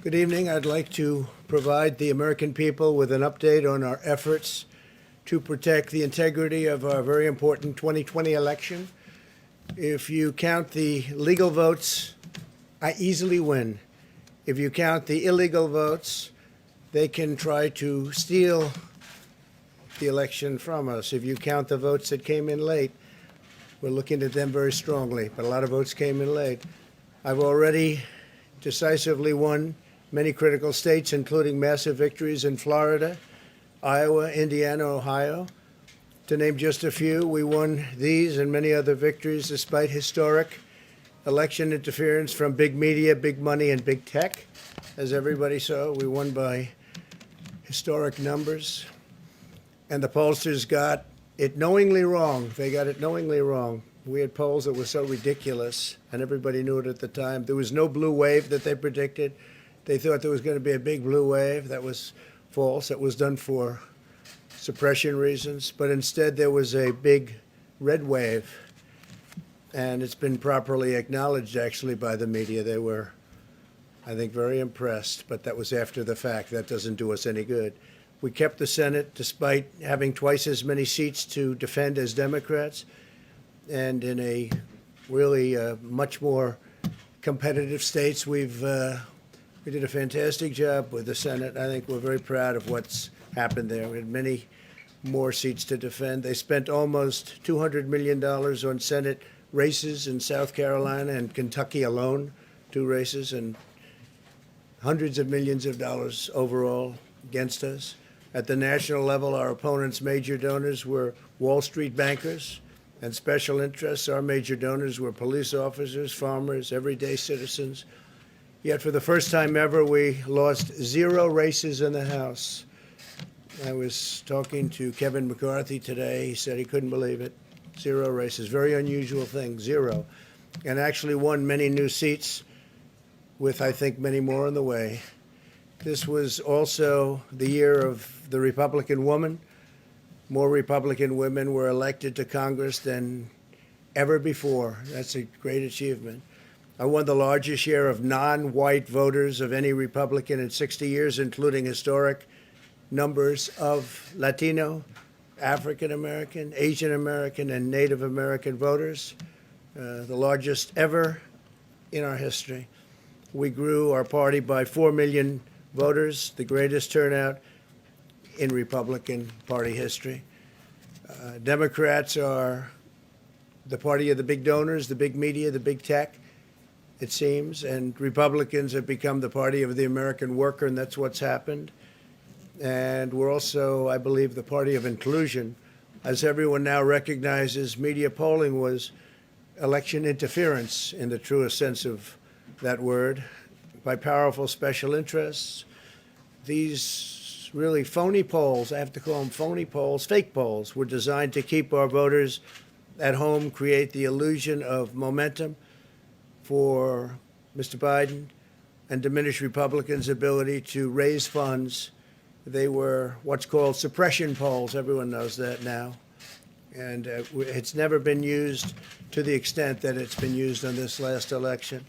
Good evening. I'd like to provide the American people with an update on our efforts to protect the integrity of our very important 2020 election. If you count the legal votes, I easily win. If you count the illegal votes, they can try to steal the election from us. If you count the votes that came in late, we're looking at them very strongly, but a lot of votes came in late. I've already decisively won many critical states, including massive victories in Florida, Iowa, Indiana, Ohio. To name just a few, we won these and many other victories despite historic election interference from big media, big money, and big tech. As everybody saw, we won by historic numbers. And the pollsters got it knowingly wrong. They got it knowingly wrong. We had polls that were so ridiculous, and everybody knew it at the time. There was no blue wave that they predicted. They thought there was going to be a big blue wave. That was false. That was done for suppression reasons. But instead, there was a big red wave. And it's been properly acknowledged, actually, by the media. They were, I think, very impressed. But that was after the fact. That doesn't do us any good. We kept the Senate despite having twice as many seats to defend as Democrats. And in a really much more competitive states, we did a fantastic job with the Senate. I think we're very proud of what's happened there. We had many more seats to defend. They spent almost $200 million on Senate races in South Carolina and Kentucky alone, 2 races, and hundreds of millions of dollars overall against us. At the national level, our opponents' major donors were Wall Street bankers and special interests. Our major donors were police officers, farmers, everyday citizens. Yet for the first time ever, we lost 0 races in the House. I was talking to Kevin McCarthy today. He said he couldn't believe it. 0 races, very unusual thing, 0. And actually won many new seats with, I think, many more on the way. This was also the year of the Republican woman. More Republican women were elected to Congress than ever before. That's a great achievement. I won the largest share of non-white voters of any Republican in 60 years, including historic numbers of Latino, African American, Asian American, and Native American voters, the largest ever in our history. We grew our party by 4 million voters, the greatest turnout in Republican Party history. Democrats are the party of the big donors, the big media, the big tech, it seems, and Republicans have become the party of the American worker, and that's what's happened. And we're also, I believe, the party of inclusion. As everyone now recognizes, media polling was election interference in the truest sense of that word by powerful special interests. These really phony polls, I have to call them phony polls, fake polls, were designed to keep our voters at home, create the illusion of momentum for Mr. Biden, and diminish Republicans' ability to raise funds. They were what's called suppression polls. Everyone knows that now. And it's never been used to the extent that it's been used on this last election.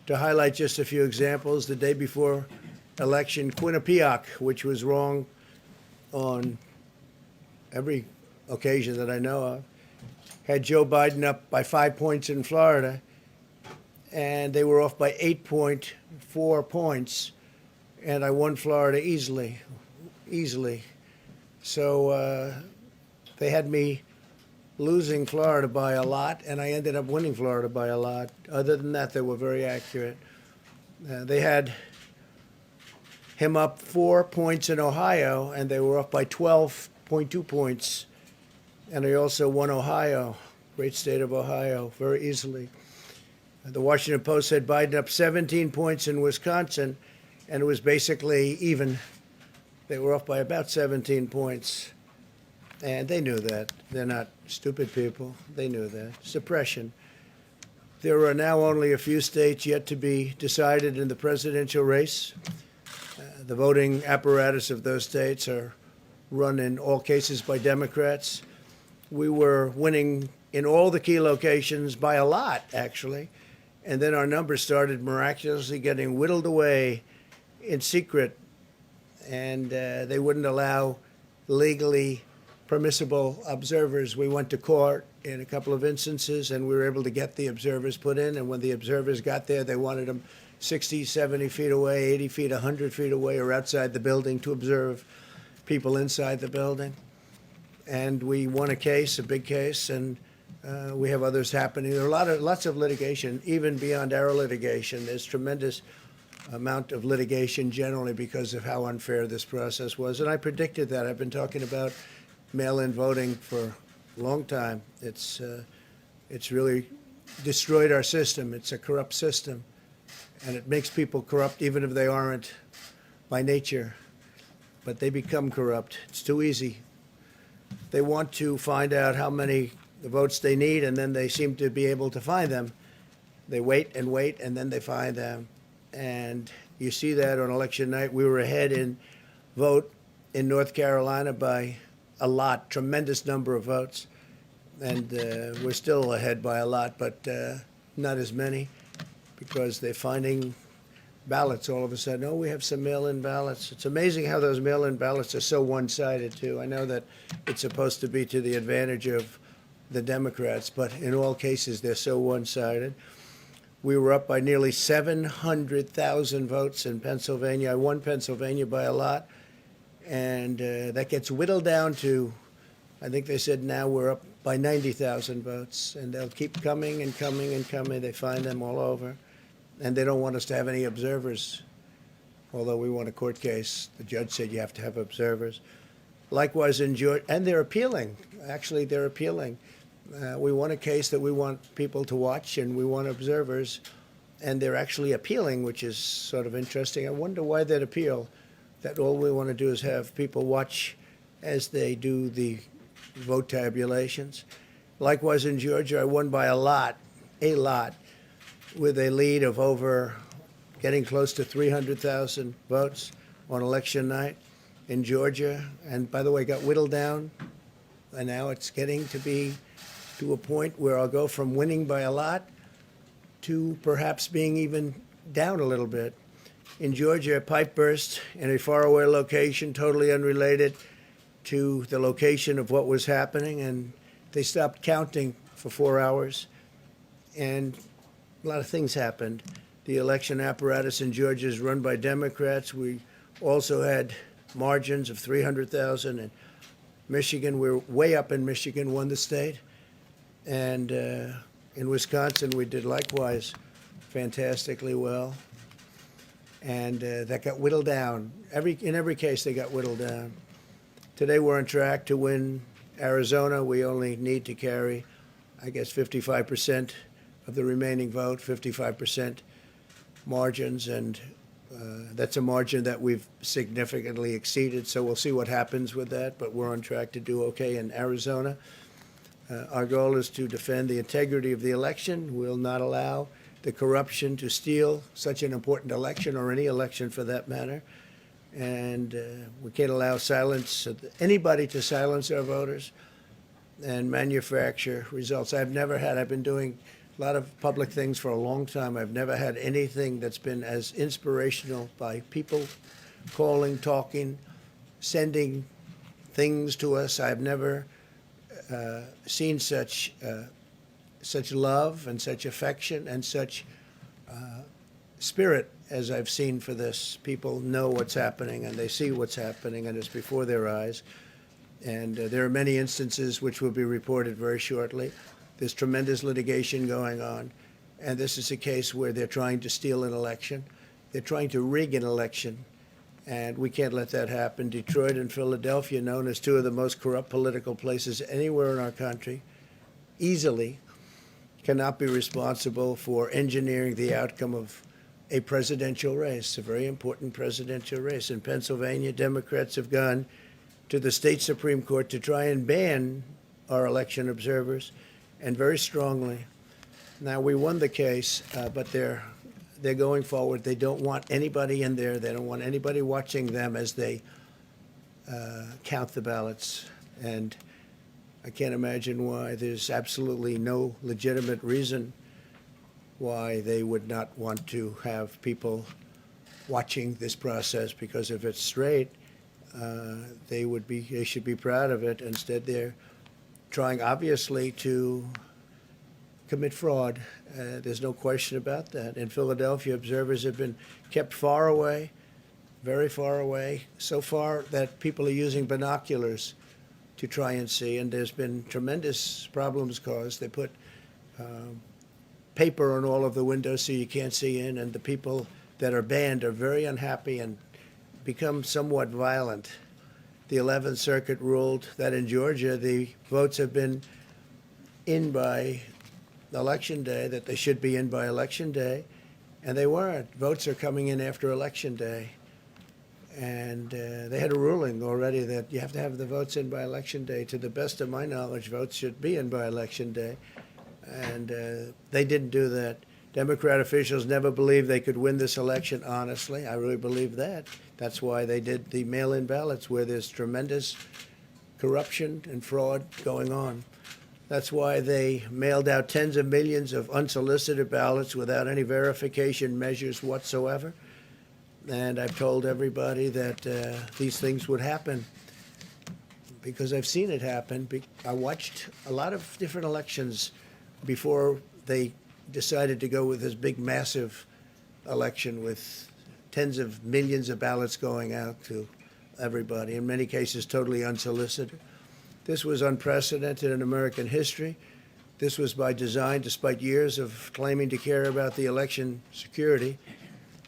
To highlight just a few examples, the day before election, Quinnipiac, which was wrong on every occasion that I know of, had Joe Biden up by 5 points in Florida, and they were off by 8.4 points, and I won Florida easily. So they had me losing Florida by a lot, and I ended up winning Florida by a lot. Other than that, they were very accurate. They had him up 4 points in Ohio, and they were off by 12.2 points. And I also won Ohio, great state of Ohio, very easily. The Washington Post said Biden up 17 points in Wisconsin, and it was basically even. They were off by about 17 points, and they knew that. They're not stupid people. They knew that. Suppression. There are now only a few states yet to be decided in the presidential race. The voting apparatus of those states are run in all cases by Democrats. We were winning in all the key locations by a lot, actually. And then our numbers started miraculously getting whittled away in secret, and they wouldn't allow legally permissible observers. We went to court in a couple of instances, and we were able to get the observers put in. And when the observers got there, they wanted them 60, 70 feet away, 80 feet, 100 feet away, or outside the building to observe people inside the building. And we won a case, a big case, and we have others happening. There are lots of litigation, even beyond our litigation. There's tremendous amount of litigation generally because of how unfair this process was. And I predicted that. I've been talking about mail-in voting for a long time. It's really destroyed our system. It's a corrupt system, and it makes people corrupt even if they aren't by nature, but they become corrupt. It's too easy. They want to find out how many votes they need, and then they seem to be able to find them. They wait, and then they find them. And you see that on election night. We were ahead in vote in North Carolina by a lot, tremendous number of votes. And we're still ahead by a lot, but not as many, because they're finding ballots all of a sudden. Oh, we have some mail-in ballots. It's amazing how those mail-in ballots are so one-sided, too. I know that it's supposed to be to the advantage of the Democrats, but in all cases, they're so one-sided. We were up by nearly 700,000 votes in Pennsylvania. I won Pennsylvania by a lot, and that gets whittled down to, I think they said now we're up by 90,000 votes, and they'll keep coming and coming and coming. They find them all over, and they don't want us to have any observers, although we won a court case. The judge said you have to have observers. Likewise in Georgia, and they're appealing. Actually, they're appealing. We won a case that we want people to watch, and we want observers, and they're actually appealing, which is sort of interesting. I wonder why they'd appeal, that all we want to do is have people watch as they do the vote tabulations. Likewise in Georgia, I won by a lot, with a lead of over getting close to 300,000 votes on election night in Georgia. And by the way, got whittled down, and now it's getting to be to a point where I'll go from winning by a lot to perhaps being even down a little bit. In Georgia, a pipe burst in a faraway location, totally unrelated to the location of what was happening, and they stopped counting for 4 hours, and a lot of things happened. The election apparatus in Georgia is run by Democrats. We also had margins of 300,000 in Michigan. We're way up in Michigan, won the state. And in Wisconsin, we did likewise fantastically well. And that got whittled down. In every case, they got whittled down. Today, we're on track to win Arizona. We only need to carry, I guess, 55% of the remaining vote, 55% margins. And that's a margin that we've significantly exceeded. So we'll see what happens with that. But we're on track to do okay in Arizona. Our goal is to defend the integrity of the election. We'll not allow the corruption to steal such an important election, or any election for that matter. And we can't allow anybody to silence our voters and manufacture results. I've been doing a lot of public things for a long time. I've never had anything that's been as inspirational, by people calling, talking, sending things to us. I've never seen such love and such affection and such spirit as I've seen for this. People know what's happening, and they see what's happening, and it's before their eyes. And there are many instances which will be reported very shortly. There's tremendous litigation going on, and this is a case where they're trying to steal an election. They're trying to rig an election, and we can't let that happen. Detroit and Philadelphia, known as two of the most corrupt political places anywhere in our country, easily cannot be responsible for engineering the outcome of a presidential race, a very important presidential race. In Pennsylvania, Democrats have gone to the state Supreme Court to try and ban our election observers, and very strongly. Now, we won the case, but they're going forward. They don't want anybody in there. They don't want anybody watching them as they count the ballots. And I can't imagine why. There's absolutely no legitimate reason why they would not want to have people watching this process, because if it's straight, they should be proud of it. Instead, they're trying, obviously, to commit fraud. There's no question about that. In Philadelphia, observers have been kept far away, very far away, so far that people are using binoculars to try and see, and there's been tremendous problems caused. They put paper on all of the windows so you can't see in, and the people that are banned are very unhappy and become somewhat violent. The 11th Circuit ruled that in Georgia the votes have been in by Election Day, that they should be in by Election Day, and they weren't. Votes are coming in after Election Day. And they had a ruling already that you have to have the votes in by Election Day. To the best of my knowledge, votes should be in by Election Day. And they didn't do that. Democrat officials never believed they could win this election, honestly. I really believe that. That's why they did the mail-in ballots, where there's tremendous corruption and fraud going on. That's why they mailed out tens of millions of unsolicited ballots without any verification measures whatsoever. And I've told everybody that these things would happen because I've seen it happen. I watched a lot of different elections before they decided to go with this big, massive election with tens of millions of ballots going out to everybody, in many cases totally unsolicited. This was unprecedented in American history. This was by design, despite years of claiming to care about the election security.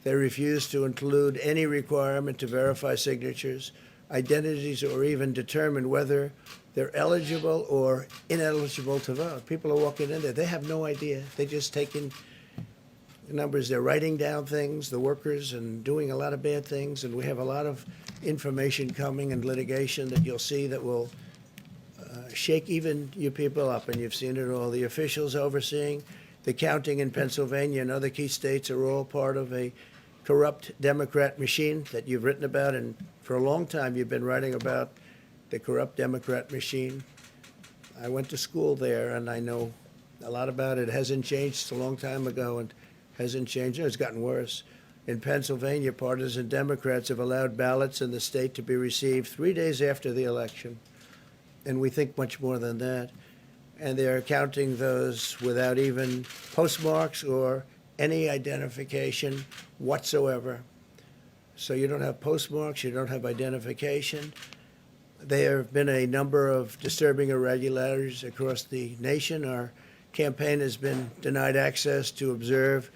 They refused to include any requirement to verify signatures, identities, or even determine whether they're eligible or ineligible to vote. People are walking in there. They have no idea. They just take in numbers. They're writing down things, the workers, and doing a lot of bad things. And we have a lot of information coming and litigation that you'll see that will shake even you people up. And you've seen it all. The officials overseeing the counting in Pennsylvania and other key states are all part of a corrupt Democrat machine that you've written about, and for a long time you've been writing about the corrupt Democrat machine. I went to school there, and I know a lot about it. It hasn't changed. It's a long time ago, and hasn't changed. It's gotten worse. In Pennsylvania, partisan Democrats have allowed ballots in the state to be received 3 days after the election, and we think much more than that. And they're counting those without even postmarks or any identification whatsoever. So you don't have postmarks, you don't have identification. There have been a number of disturbing irregularities across the nation. Our campaign has been denied access to observe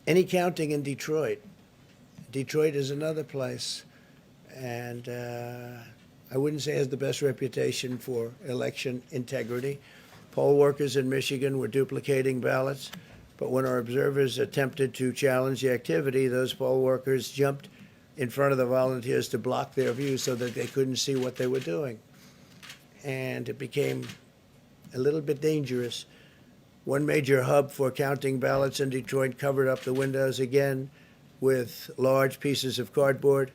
any counting in Detroit. Detroit is another place, and I wouldn't say it has the best reputation for election integrity. Poll workers in Michigan were duplicating ballots, but when our observers attempted to challenge the activity, those poll workers jumped in front of the volunteers to block their view so that they couldn't see what they were doing. And it became a little bit dangerous. One major hub for counting ballots in Detroit covered up the windows again with large pieces of cardboard,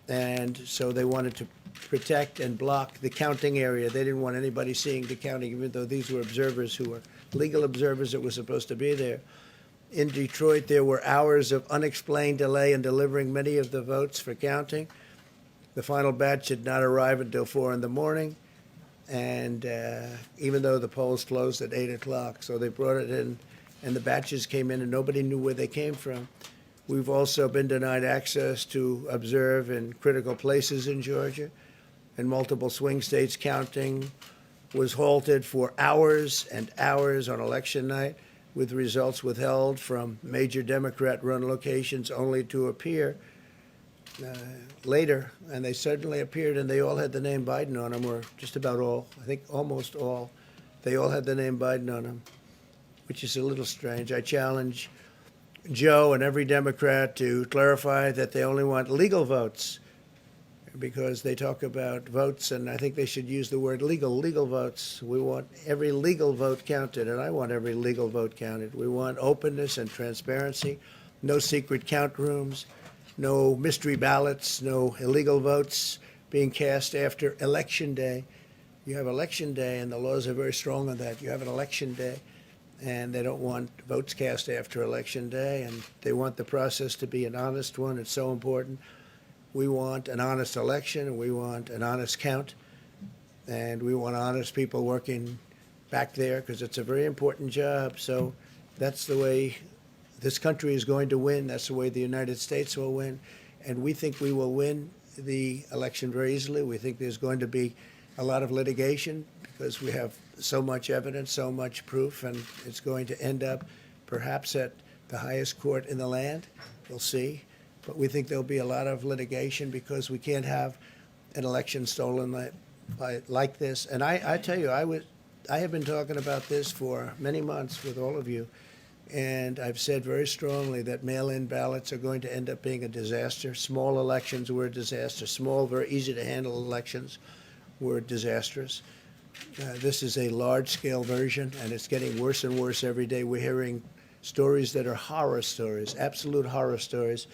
and so they wanted to protect and block the counting area. They didn't want anybody seeing the counting, even though these were observers who were legal observers that were supposed to be there. In Detroit, there were hours of unexplained delay in delivering many of the votes for counting. The final batch did not arrive until 4 in the morning, and even though the polls closed at 8 o'clock, so they brought it in, and the batches came in, and nobody knew where they came from. We've also been denied access to observe in critical places in Georgia. In multiple swing states, counting was halted for hours and hours on election night, with results withheld from major Democrat-run locations only to appear later. And they suddenly appeared, and they all had the name Biden on them, or just about all. I think almost all. They all had the name Biden on them, which is a little strange. I challenge Joe and every Democrat to clarify that they only want legal votes, because they talk about votes, and I think they should use the word legal votes. We want every legal vote counted, and I want every legal vote counted. We want openness and transparency, no secret count rooms, no mystery ballots, no illegal votes being cast after Election Day. You have Election Day, and the laws are very strong on that. You have an Election Day, and they don't want votes cast after Election Day, and they want the process to be an honest one. It's so important. We want an honest election, and we want an honest count, and we want honest people working back there because it's a very important job. So that's the way this country is going to win. That's the way the United States will win. And we think we will win the election very easily. We think there's going to be a lot of litigation because we have so much evidence, so much proof, and it's going to end up perhaps at the highest court in the land. We'll see. But we think there'll be a lot of litigation because we can't have an election stolen like this. And I tell you, I have been talking about this for many months with all of you, and I've said very strongly that mail-in ballots are going to end up being a disaster. Small elections were a disaster. Small, very easy-to-handle elections were disastrous. This is a large-scale version, and it's getting worse and worse every day. We're hearing stories that are horror stories, absolute horror stories,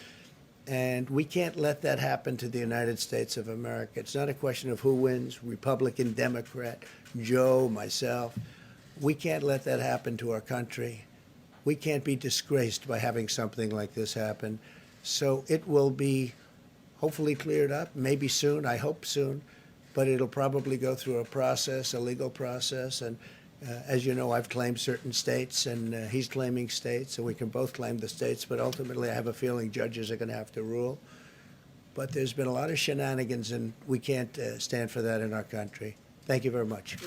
and we can't let that happen to the United States of America. It's not a question of who wins, Republican, Democrat, Joe, myself. We can't let that happen to our country. We can't be disgraced by having something like this happen. So it will be hopefully cleared up, maybe soon, I hope soon, but it'll probably go through a process, a legal process. And as you know, I've claimed certain states, and he's claiming states, and we can both claim the states, but ultimately I have a feeling judges are going to have to rule. But there's been a lot of shenanigans, and we can't stand for that in our country. Thank you very much.